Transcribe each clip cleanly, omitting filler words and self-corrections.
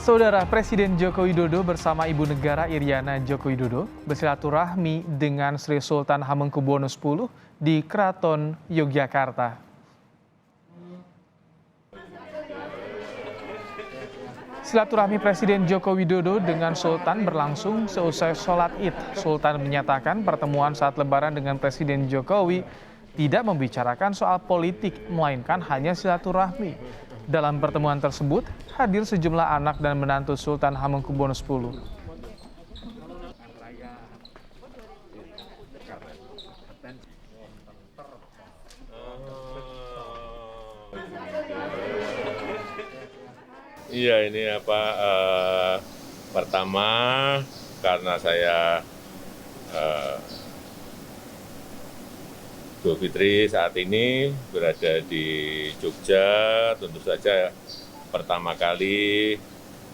Saudara Presiden Joko Widodo bersama Ibu Negara Iriana Joko Widodo bersilaturahmi dengan Sri Sultan Hamengkubuwono X di Keraton Yogyakarta. Silaturahmi Presiden Joko Widodo dengan Sultan berlangsung seusai sholat Id. Sultan menyatakan pertemuan saat Lebaran dengan Presiden Jokowi tidak membicarakan soal politik, melainkan hanya silaturahmi. Dalam pertemuan tersebut, hadir sejumlah anak dan menantu Sultan Hamengkubuwono X. Iya, ini pertama karena saya Idul Fitri saat ini berada di Jogja, tentu saja pertama kali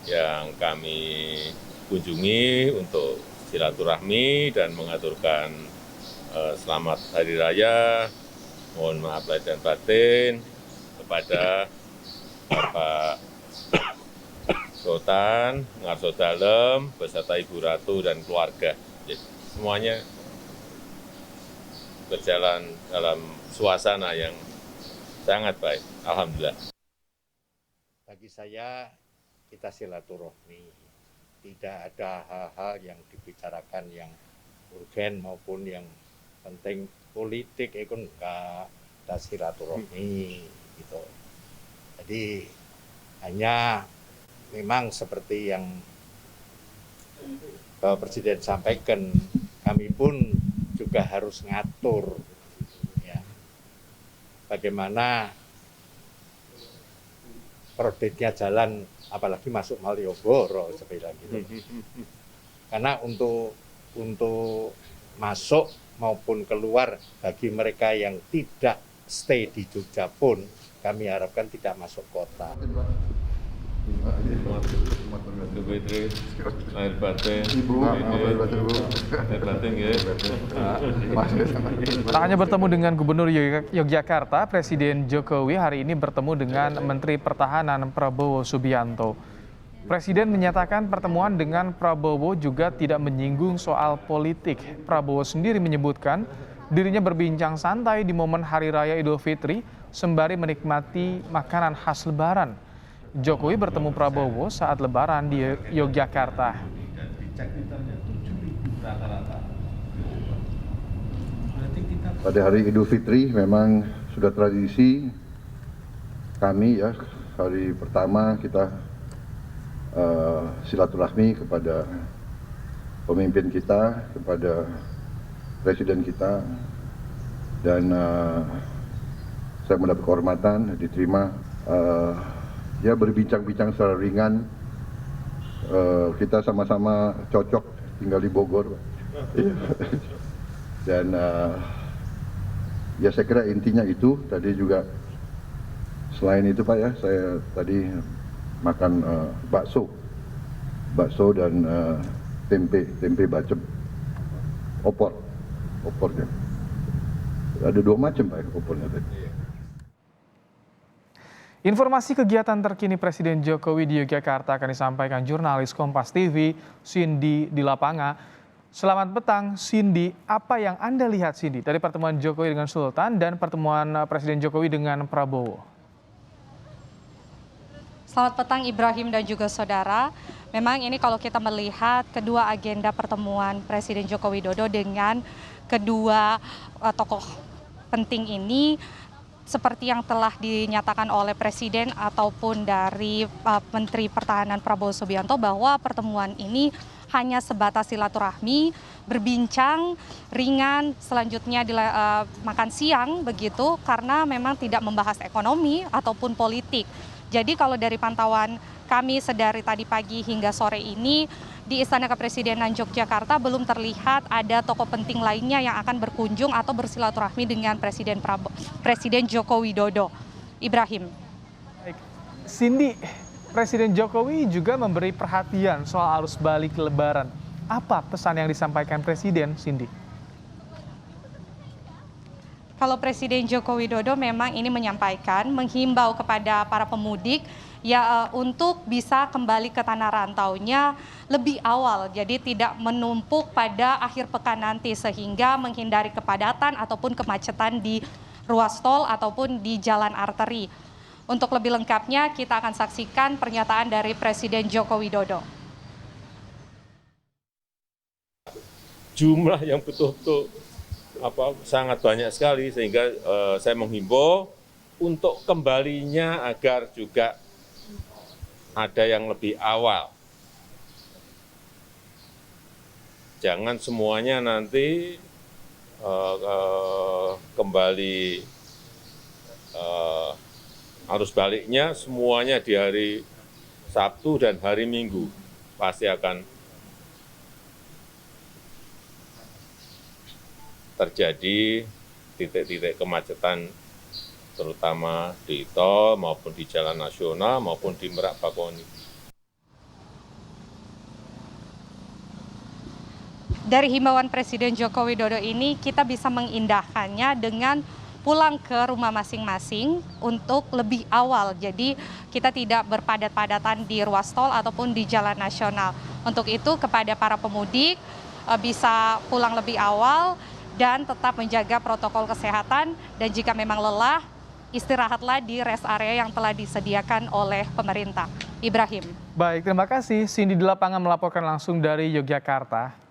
yang kami kunjungi untuk silaturahmi dan mengaturkan selamat Hari Raya, mohon maaf lahir dan batin kepada Bapak Sultan Ngarso Dalem beserta Ibu Ratu dan keluarga. Jadi, semuanya berjalan dalam suasana yang sangat baik. Alhamdulillah. Bagi saya, kita silaturahmi. Tidak ada hal-hal yang dibicarakan yang urgen maupun yang penting politik, itu enggak. Kita silaturahmi gitu. Jadi hanya memang seperti yang Bapak Presiden sampaikan, kami pun juga harus ngatur ya, bagaimana produknya jalan, apalagi masuk Malioboro seperti gitu. Karena untuk masuk maupun keluar bagi mereka yang tidak stay di Jogja pun kami harapkan tidak masuk kota. Idul Fitri, lahir batin, lahir batin ya. Tak hanya bertemu dengan Gubernur Yogyakarta, Presiden Jokowi hari ini bertemu dengan Menteri Pertahanan Prabowo Subianto. Presiden menyatakan pertemuan dengan Prabowo juga tidak menyinggung soal politik. Prabowo sendiri menyebutkan dirinya berbincang santai di momen Hari Raya Idul Fitri sembari menikmati makanan khas Lebaran. Jokowi bertemu Prabowo saat Lebaran di Yogyakarta. Pada hari Idul Fitri memang sudah tradisi kami ya, hari pertama kita silaturahmi kepada pemimpin kita, kepada presiden kita, dan saya mendapat kehormatan diterima ya berbincang-bincang secara ringan. Kita sama-sama cocok tinggal di Bogor, dan ya saya kira intinya itu. Tadi juga selain itu Pak ya, saya tadi makan bakso dan tempe bacem, opornya. Ada 2 macam Pak ya, opornya tadi. Informasi kegiatan terkini Presiden Jokowi di Yogyakarta akan disampaikan jurnalis Kompas TV, Cindy di lapangan. Selamat petang, Cindy. Apa yang Anda lihat, Cindy, dari pertemuan Jokowi dengan Sultan dan pertemuan Presiden Jokowi dengan Prabowo? Selamat petang Ibrahim dan juga saudara. Memang ini kalau kita melihat kedua agenda pertemuan Presiden Joko Widodo dengan kedua tokoh penting ini, seperti yang telah dinyatakan oleh Presiden ataupun dari Menteri Pertahanan Prabowo Subianto, bahwa pertemuan ini hanya sebatas silaturahmi, berbincang ringan, selanjutnya makan siang begitu, karena memang tidak membahas ekonomi ataupun politik. Jadi kalau dari pantauan kami sedari tadi pagi hingga sore ini, di Istana Kepresidenan Yogyakarta belum terlihat ada tokoh penting lainnya yang akan berkunjung atau bersilaturahmi dengan Presiden Joko Widodo. Ibrahim. Baik. Cindy, Presiden Jokowi juga memberi perhatian soal arus balik Lebaran. Apa pesan yang disampaikan Presiden, Cindy? Kalau Presiden Joko Widodo memang ini menyampaikan, menghimbau kepada para pemudik ya untuk bisa kembali ke tanah rantaunya lebih awal, jadi tidak menumpuk pada akhir pekan nanti sehingga menghindari kepadatan ataupun kemacetan di ruas tol ataupun di jalan arteri. Untuk lebih lengkapnya kita akan saksikan pernyataan dari Presiden Joko Widodo. Jumlah yang betul-betul sangat banyak sekali, sehingga saya menghimbau untuk kembalinya agar juga ada yang lebih awal. Jangan semuanya nanti kembali arus baliknya semuanya di hari Sabtu dan hari Minggu. Pasti akan terjadi titik-titik kemacetan, terutama di tol maupun di jalan nasional maupun di Merak Bakauheni. Dari himbauan Presiden Joko Widodo ini kita bisa mengindahkannya dengan pulang ke rumah masing-masing untuk lebih awal. Jadi kita tidak berpadat-padatan di ruas tol ataupun di jalan nasional. Untuk itu kepada para pemudik bisa pulang lebih awal dan tetap menjaga protokol kesehatan, dan jika memang lelah, istirahatlah di rest area yang telah disediakan oleh pemerintah. Ibrahim. Baik, terima kasih. Cindy di lapangan melaporkan langsung dari Yogyakarta.